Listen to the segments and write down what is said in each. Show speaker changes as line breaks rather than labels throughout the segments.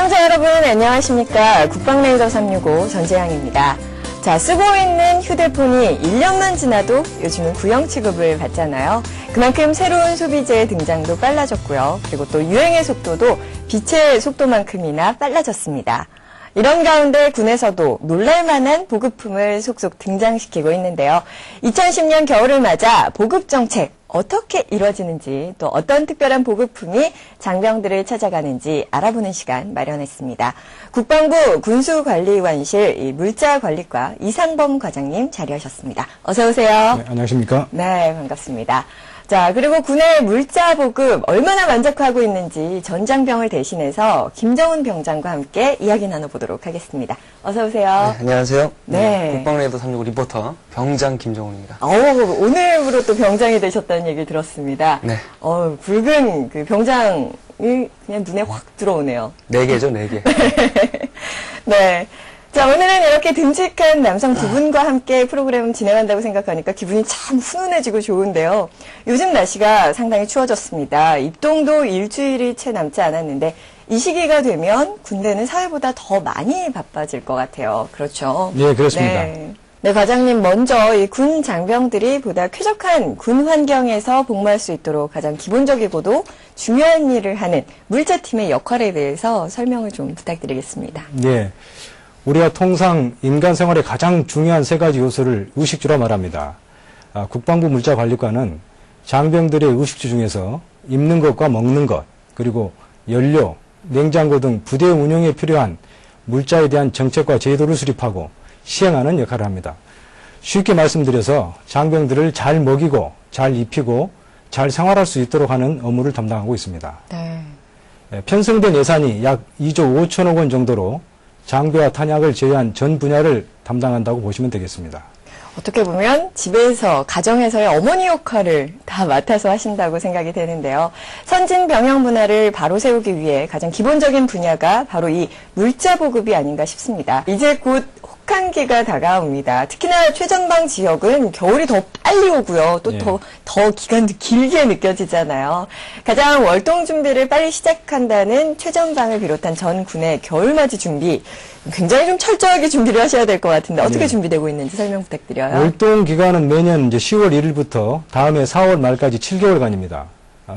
시청자 여러분 안녕하십니까. 국방레이더 365 전재양입니다. 자, 쓰고 있는 휴대폰이 1년만 지나도 요즘은 구형 취급을 받잖아요. 그만큼 새로운 소비재의 등장도 빨라졌고요. 그리고 또 유행의 속도도 빛의 속도만큼이나 빨라졌습니다. 이런 가운데 군에서도 놀랄만한 보급품을 속속 등장시키고 있는데요. 2010년 겨울을 맞아 보급정책 어떻게 이루어지는지 또 어떤 특별한 보급품이 장병들을 찾아가는지 알아보는 시간 마련했습니다. 국방부 군수관리관실 물자관리과 이상범 과장님 자리하셨습니다. 어서 오세요.
네, 안녕하십니까?
네, 반갑습니다. 자, 그리고 군의 물자 보급 얼마나 만족하고 있는지 전 장병을 대신해서 김정훈 병장과 함께 이야기 나눠보도록 하겠습니다. 어서 오세요.
네, 안녕하세요.
네.
국방레이더 365 리포터 병장 김정훈입니다.
오늘부로 또 병장이 되셨다는 얘기 들었습니다.
네.
굵은 그 병장이 그냥 눈에 확 들어오네요.
4개죠, 4개.
네. 자, 오늘은 이렇게 듬직한 남성 두 분과 함께 프로그램 진행한다고 생각하니까 기분이 참 훈훈해지고 좋은데요. 요즘 날씨가 상당히 추워졌습니다. 입동도 일주일이 채 남지 않았는데 이 시기가 되면 군대는 사회보다 더 많이 바빠질 것 같아요. 그렇죠?
네, 그렇습니다.
네, 과장님, 먼저 이 군 장병들이 보다 쾌적한 군 환경에서 복무할 수 있도록 가장 기본적이고도 중요한 일을 하는 물자팀의 역할에 대해서 설명을 좀 부탁드리겠습니다.
네. 우리가 통상 인간 생활의 가장 중요한 세 가지 요소를 의식주라 말합니다. 국방부 물자관리과는 장병들의 의식주 중에서 입는 것과 먹는 것, 그리고 연료, 냉장고 등 부대 운영에 필요한 물자에 대한 정책과 제도를 수립하고 시행하는 역할을 합니다. 쉽게 말씀드려서 장병들을 잘 먹이고 잘 입히고 잘 생활할 수 있도록 하는 업무를 담당하고 있습니다.
네.
편성된 예산이 약 2조 5천억 원 정도로 장비와 탄약을 제외한 전 분야를 담당한다고 보시면 되겠습니다.
어떻게 보면 집에서, 가정에서의 어머니 역할을 다 맡아서 하신다고 생각이 되는데요. 선진 병영 문화를 바로 세우기 위해 가장 기본적인 분야가 바로 이 물자 보급이 아닌가 싶습니다. 이제 곧 혹한기가 다가옵니다. 특히나 최전방 지역은 겨울이 더 빨리 오고요. 또 더 기간도 길게 느껴지잖아요. 가장 월동 준비를 빨리 시작한다는 최전방을 비롯한 전 군의 겨울맞이 준비, 굉장히 좀 철저하게 준비를 하셔야 될 것 같은데 어떻게 준비되고 있는지 설명 부탁드려요.
월동 기간은 매년 이제 10월 1일부터 다음해 4월 말까지 7개월간입니다.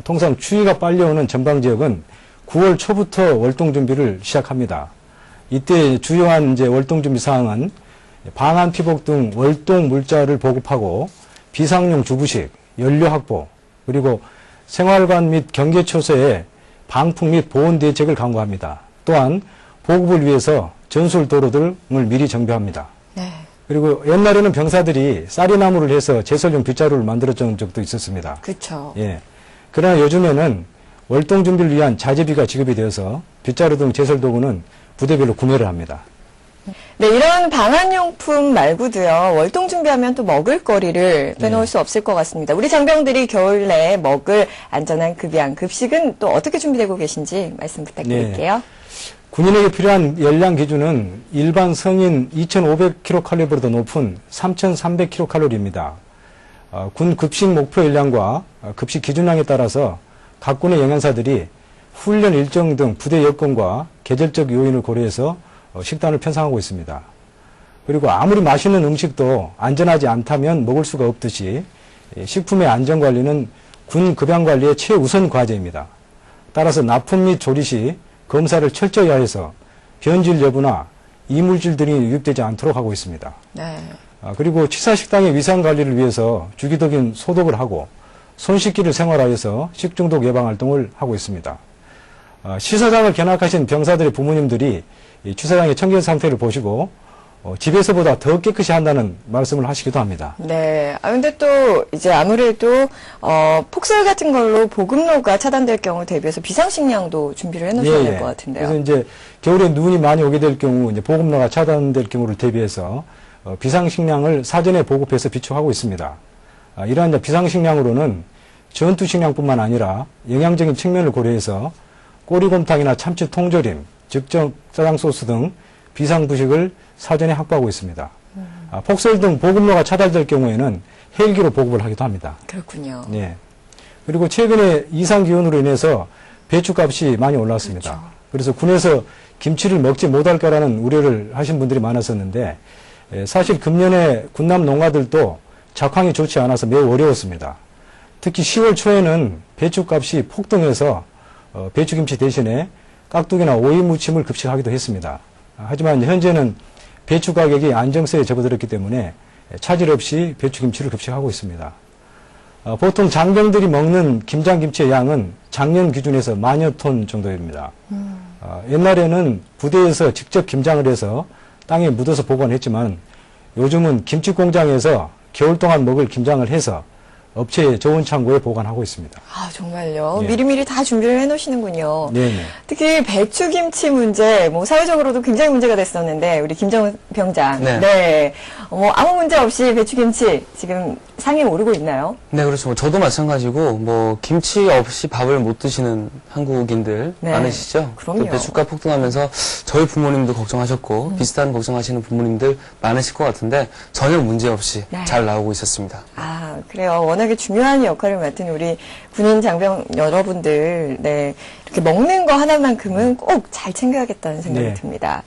통상 추위가 빨리 오는 전방 지역은 9월 초부터 월동 준비를 시작합니다. 이때 주요한 이제 월동 준비 사항은 방한 피복 등 월동 물자를 보급하고 비상용 주부식, 연료 확보, 그리고 생활관 및 경계 초소의 방풍 및 보온 대책을 강구합니다. 또한 보급을 위해서 전술 도로 등을 미리 정비합니다.
네.
그리고 옛날에는 병사들이 쌀이나무를 해서 제설용 빗자루를 만들었던 적도 있었습니다.
그렇죠.
예. 그러나 요즘에는 월동 준비를 위한 자재비가 지급이 되어서 빗자루 등 제설 도구는 부대별로 구매를 합니다.
네, 이런 방한용품 말고도요, 월동 준비하면 또 먹을거리를 빼놓을 수 없을 것 같습니다. 우리 장병들이 겨울 내에 먹을 안전한 급양, 급식은 또 어떻게 준비되고 계신지 말씀 부탁드릴게요.
군인에게 필요한 열량 기준은 일반 성인 2,500kcal보다 높은 3,300kcal입니다. 군 급식 목표 열량과 급식 기준량에 따라서 각 군의 영양사들이 훈련 일정 등 부대 여건과 계절적 요인을 고려해서 식단을 편성하고 있습니다. 그리고 아무리 맛있는 음식도 안전하지 않다면 먹을 수가 없듯이 식품의 안전관리는 군 급양관리의 최우선 과제입니다. 따라서 납품 및 조리 시 검사를 철저히 하여서 변질 여부나 이물질 등이 유입되지 않도록 하고 있습니다.
네.
그리고 취사식당의 위생관리를 위해서 주기적인 소독을 하고 손 씻기를 생활하여서 식중독 예방 활동을 하고 있습니다. 취사장을 견학하신 병사들의 부모님들이 이 취사장의 청결 상태를 보시고 집에서보다 더 깨끗이 한다는 말씀을 하시기도 합니다.
네. 근데 또 이제 아무래도 폭설 같은 걸로 보급로가 차단될 경우 대비해서 비상식량도 준비를 해놓으셔야 될 것 같은데요.
그래서 이제 겨울에 눈이 많이 오게 될 경우 이제 보급로가 차단될 경우를 대비해서 비상식량을 사전에 보급해서 비축하고 있습니다. 이러한 이제 비상식량으로는 전투식량뿐만 아니라 영양적인 측면을 고려해서 꼬리곰탕이나 참치 통조림, 즉석 짜장 소스 등 비상부식을 사전에 확보하고 있습니다. 폭설 등 보급로가 차단될 경우에는 헬기로 보급을 하기도 합니다.
그렇군요.
예. 그리고 최근에 이상 기온으로 인해서 배추값이 많이 올랐습니다.
그렇죠.
그래서 군에서 김치를 먹지 못할 거라는 우려를 하신 분들이 많았었는데 사실 금년에 군남 농가들도 작황이 좋지 않아서 매우 어려웠습니다. 특히 10월 초에는 배추값이 폭등해서 배추김치 대신에 깍두기나 오이 무침을 급식하기도 했습니다. 하지만 현재는 배추 가격이 안정세에 접어들었기 때문에 차질 없이 배추김치를 급식하고 있습니다. 보통 장병들이 먹는 김장김치의 양은 작년 기준에서 10,000여 톤 정도입니다. 옛날에는 부대에서 직접 김장을 해서 땅에 묻어서 보관했지만 요즘은 김치 공장에서 겨울 동안 먹을 김장을 해서 업체의 저온 창고에 보관하고 있습니다.
아, 정말요?
예.
미리미리 다 준비를 해 놓으시는군요.
네네.
특히 배추김치 문제, 뭐 사회적으로도 굉장히 문제가 됐었는데 우리 김정은 병장,
네.
아무 문제 없이 배추김치 지금 상에 오르고 있나요?
네, 그렇죠. 저도 마찬가지고, 김치 없이 밥을 못 드시는 한국인들
네.
많으시죠?
그럼요.
또 배추값 폭등하면서 저희 부모님도 걱정하셨고, 비슷한 걱정하시는 부모님들 많으실 것 같은데, 전혀 문제 없이
네.
잘 나오고 있었습니다.
아, 그래요. 워낙에 중요한 역할을 맡은 우리 군인 장병 여러분들, 이렇게 먹는 거 하나만큼은 꼭 잘 챙겨야겠다는 생각이
네.
듭니다.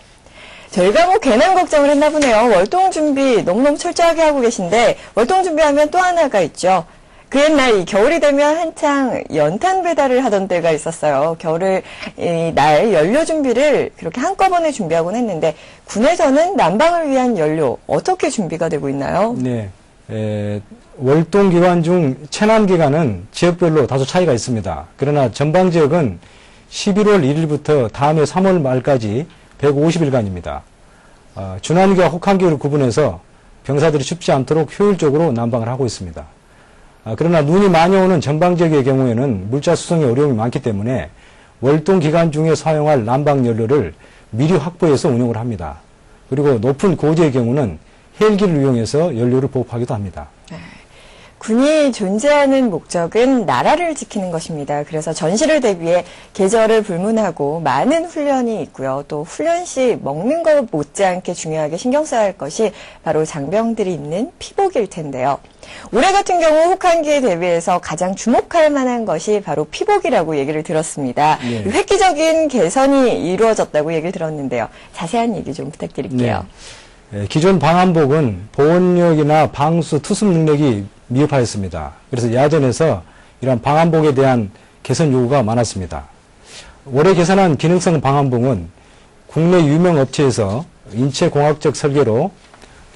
저희가 뭐 괜한 걱정을 했나 보네요. 월동 준비 너무너무 철저하게 하고 계신데 월동 준비하면 또 하나가 있죠. 그 옛날 이 겨울이 되면 한창 연탄 배달을 하던 때가 있었어요. 겨울을 날 연료 준비를 그렇게 한꺼번에 준비하곤 했는데 군에서는 난방을 위한 연료 어떻게 준비가 되고 있나요?
네. 월동 기간 중 체남 기간은 지역별로 다소 차이가 있습니다. 그러나 전방 지역은 11월 1일부터 다음해 3월 말까지 150일간입니다. 준환기와 혹한기를 구분해서 병사들이 춥지 않도록 효율적으로 난방을 하고 있습니다. 그러나 눈이 많이 오는 전방 지역의 경우에는 물자 수송에 어려움이 많기 때문에 월동 기간 중에 사용할 난방 연료를 미리 확보해서 운용을 합니다. 그리고 높은 고지의 경우는 헬기를 이용해서 연료를 보급하기도 합니다.
군이 존재하는 목적은 나라를 지키는 것입니다. 그래서 전시를 대비해 계절을 불문하고 많은 훈련이 있고요. 또 훈련 시 먹는 것 못지않게 중요하게 신경 써야 할 것이 바로 장병들이 입는 피복일 텐데요. 올해 같은 경우 혹한기에 대비해서 가장 주목할 만한 것이 바로 피복이라고 얘기를 들었습니다.
네.
획기적인 개선이 이루어졌다고 얘기를 들었는데요. 자세한 얘기 좀 부탁드릴게요.
네. 기존 방한복은 보온력이나 방수 투습 능력이 미흡하였습니다. 그래서 야전에서 이러한 방한복에 대한 개선 요구가 많았습니다. 올해 개선한 기능성 방한복은 국내 유명 업체에서 인체공학적 설계로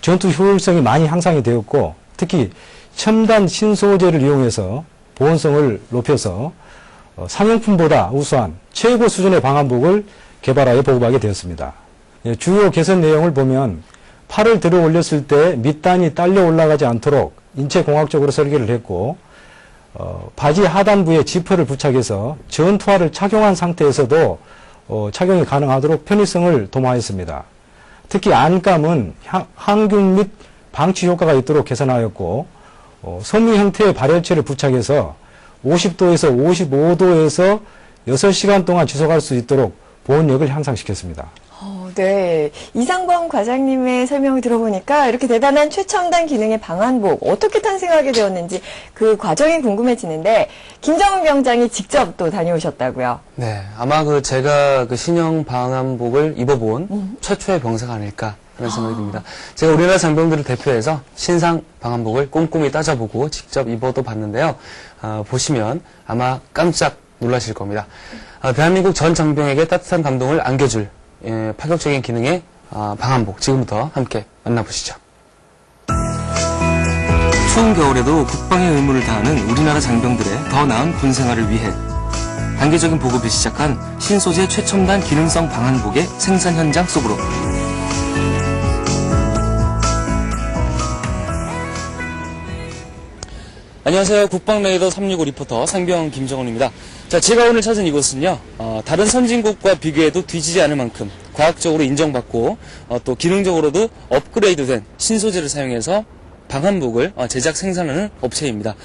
전투 효율성이 많이 향상이 되었고 특히 첨단 신소재를 이용해서 보온성을 높여서 상용품보다 우수한 최고 수준의 방한복을 개발하여 보급하게 되었습니다. 주요 개선 내용을 보면 팔을 들어 올렸을 때 밑단이 딸려 올라가지 않도록 인체공학적으로 설계를 했고 바지 하단부에 지퍼를 부착해서 전투화를 착용한 상태에서도 착용이 가능하도록 편의성을 도모하였습니다. 특히 안감은 항균 및 방치 효과가 있도록 개선하였고 섬유 형태의 발열체를 부착해서 50도에서 55도에서 6시간 동안 지속할 수 있도록 보온력을 향상시켰습니다.
네. 이상범 과장님의 설명을 들어보니까 이렇게 대단한 최첨단 기능의 방한복 어떻게 탄생하게 되었는지 그 과정이 궁금해지는데 김정은 병장이 직접 또 다녀오셨다고요?
네, 아마 제가 신형 방한복을 입어본 최초의 병사가 아닐까 하는 생각이 듭니다. 제가 우리나라 장병들을 대표해서 신상 방한복을 꼼꼼히 따져보고 직접 입어도 봤는데요. 보시면 아마 깜짝 놀라실 겁니다. 대한민국 전 장병에게 따뜻한 감동을 안겨줄 파격적인 기능의 방한복 지금부터 함께 만나보시죠. 추운 겨울에도 국방의 의무를 다하는 우리나라 장병들의 더 나은 군 생활을 위해 단계적인 보급이 시작한 신소재 최첨단 기능성 방한복의 생산 현장 속으로 안녕하세요. 국방레이더 365 리포터 상병 김정훈입니다. 자, 제가 오늘 찾은 이곳은요, 다른 선진국과 비교해도 뒤지지 않을 만큼 과학적으로 인정받고, 또 기능적으로도 업그레이드된 신소재를 사용해서 방한복을 제작 생산하는 업체입니다.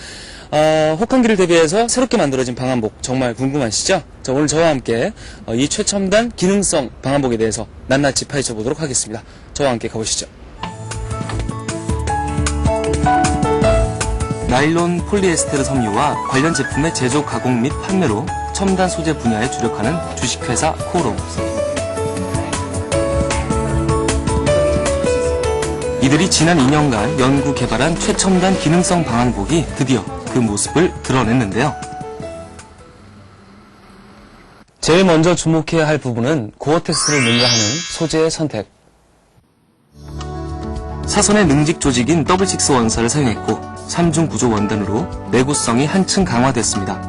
혹한기를 대비해서 새롭게 만들어진 방한복 정말 궁금하시죠? 자, 오늘 저와 함께 이 최첨단 기능성 방한복에 대해서 낱낱이 파헤쳐 보도록 하겠습니다. 저와 함께 가보시죠. 나일론 폴리에스테르 섬유와 관련 제품의 제조, 가공 및 판매로 첨단 소재 분야에 주력하는 주식회사 코오롱. 이들이 지난 2년간 연구 개발한 최첨단 기능성 방한복이 드디어 그 모습을 드러냈는데요. 제일 먼저 주목해야 할 부분은 고어텍스를 능가하는 소재의 선택. 사선의 능직 조직인 더블식스 원사를 사용했고 3중 구조 원단으로 내구성이 한층 강화됐습니다.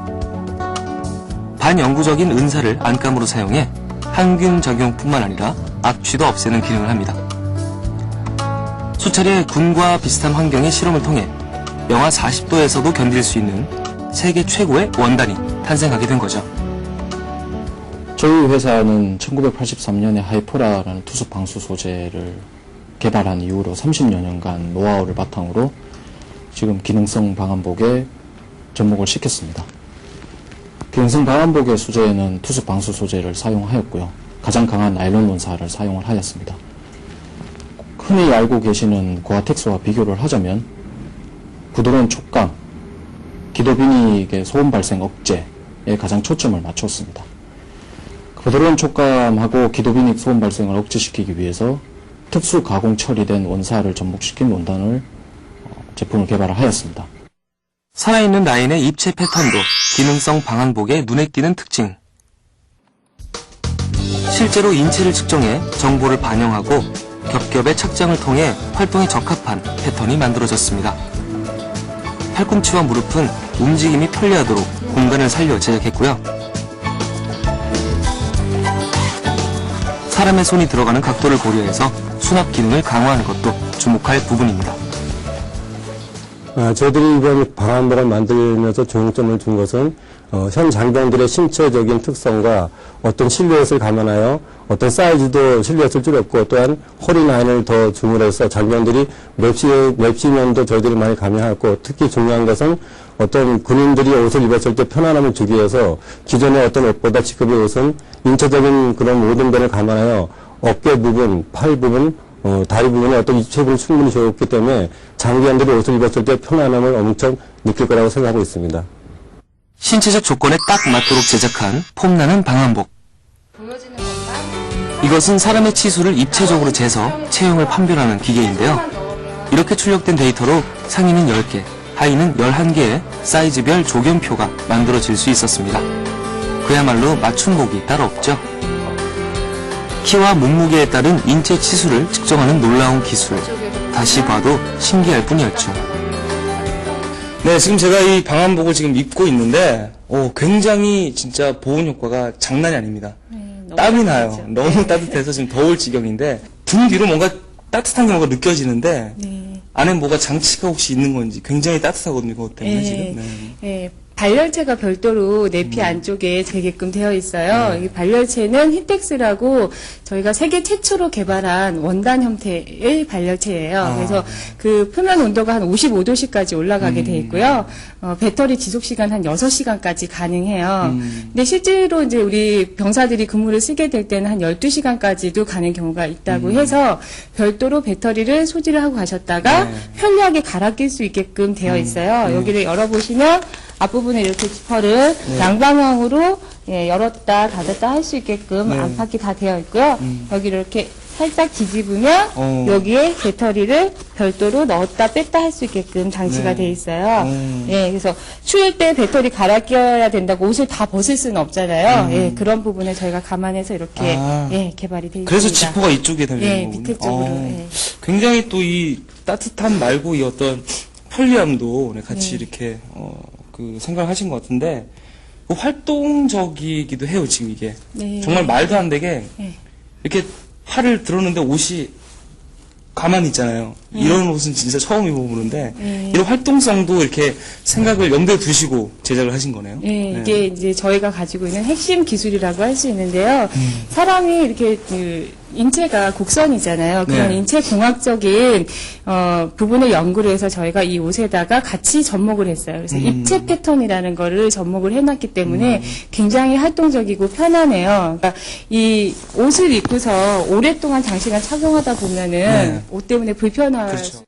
반영구적인 은사를 안감으로 사용해 항균 작용뿐만 아니라 악취도 없애는 기능을 합니다. 수차례 군과 비슷한 환경의 실험을 통해 영하 40도에서도 견딜 수 있는 세계 최고의 원단이 탄생하게 된 거죠.
저희 회사는 1983년에 하이포라라는 투수 방수 소재를 개발한 이후로 30여 년간 노하우를 바탕으로 지금 기능성 방한복에 접목을 시켰습니다. 기능성 방한복의 소재에는 투수 방수 소재를 사용하였고요. 가장 강한 나일론 원사를 사용을 하였습니다. 흔히 알고 계시는 고아텍스와 비교를 하자면 부드러운 촉감, 기도비닉의 소음 발생 억제에 가장 초점을 맞췄습니다. 부드러운 촉감하고 기도비닉 소음 발생을 억제시키기 위해서 특수 가공 처리된 원사를 접목시킨 원단을 제품을 개발을 하였습니다.
살아있는 라인의 입체 패턴도 기능성 방한복의 눈에 띄는 특징. 실제로 인체를 측정해 정보를 반영하고 겹겹의 착장을 통해 활동에 적합한 패턴이 만들어졌습니다. 팔꿈치와 무릎은 움직임이 편리하도록 공간을 살려 제작했고요. 사람의 손이 들어가는 각도를 고려해서 수납 기능을 강화하는 것도 주목할 부분입니다.
저희들이 이번 방한복을 만들면서 중점을 둔 것은 현 장병들의 신체적인 특성과 어떤 실루엣을 감안하여 어떤 사이즈도 실루엣을 줄였고 또한 허리 라인을 더 줌으로 해서 장병들이 맵시면도 저희들이 많이 감안하였고 특히 중요한 것은 어떤 군인들이 옷을 입었을 때 편안함을 주기 위해서 기존의 어떤 옷보다 지금의 옷은 인체적인 그런 모든 면을 감안하여 어깨 부분, 팔 부분, 다리 부분에 어떤 입체부를 충분히 줘왔기 때문에 장병들이 옷을 입었을 때 편안함을 엄청 느낄 거라고 생각하고 있습니다.
신체적 조건에 딱 맞도록 제작한 폼나는 방한복. 이것은 사람의 치수를 입체적으로 재서 체형을 판별하는 기계인데요. 이렇게 출력된 데이터로 상의는 10개, 하의는 11개의 사이즈별 조견표가 만들어질 수 있었습니다. 그야말로 맞춤복이 따로 없죠. 키와 몸무게에 따른 인체 치수를 측정하는 놀라운 기술. 다시 봐도 신기할 뿐이었죠. 네, 지금 제가 이 방한복을 지금 입고 있는데, 굉장히 진짜 보온 효과가 장난이 아닙니다. 땀이 나요. 너무 따뜻해서 지금 더울 지경인데, 등 뒤로 뭔가 따뜻한 게 뭔가 느껴지는데, 안에 뭐가 장치가 혹시 있는 건지 굉장히 따뜻하거든요, 그것 때문에 지금.
네. 발열체가 별도로 내피 안쪽에 되게끔 되어 있어요. 이 발열체는 히텍스라고 저희가 세계 최초로 개발한 원단 형태의 발열체예요. 그래서 그 표면 온도가 한 55도씨까지 올라가게 돼 있고요. 배터리 지속 시간 한 6시간까지 가능해요. 근데 실제로 이제 우리 병사들이 근무를 쓰게 될 때는 한 12시간까지도 가는 경우가 있다고 해서 별도로 배터리를 소지를 하고 가셨다가 편리하게 갈아 낄 수 있게끔 되어 있어요. 여기를 열어보시면 앞부분에 이렇게 지퍼를 양방향으로 열었다 닫았다 할 수 있게끔 안팎이 다 되어 있고요. 여기를 이렇게 살짝 뒤집으면 여기에 배터리를 별도로 넣었다 뺐다 할 수 있게끔 장치가 되어 있어요. 그래서 추울 때 배터리 갈아 끼워야 된다고 옷을 다 벗을 수는 없잖아요. 그런 부분을 저희가 감안해서 이렇게 개발이 되어 있습니다.
그래서 지퍼가 이쪽에 달려있는 거군요.
밑에 쪽으로.
굉장히 또 이 따뜻함 말고 이 어떤 편리함도 같이 이렇게 생각하신 것 같은데 활동적이기도 해요. 지금 이게 정말 말도 안 되게 이렇게 팔을 들었는데 옷이 가만히 있잖아요. 이런 옷은 진짜 처음 입어보는데 이런 활동성도 이렇게 생각을 염두에 두시고 제작을 하신 거네요.
이게 이제 저희가 가지고 있는 핵심 기술이라고 할 수 있는데요. 사람이 이렇게 인체가 곡선이잖아요. 그런 인체 공학적인 부분을 연구를 해서 저희가 이 옷에다가 같이 접목을 했어요. 그래서 입체 패턴이라는 거를 접목을 해놨기 때문에 굉장히 활동적이고 편하네요. 그러니까 이 옷을 입고서 오랫동안 장시간 착용하다 보면은 옷 때문에 불편할
그렇죠.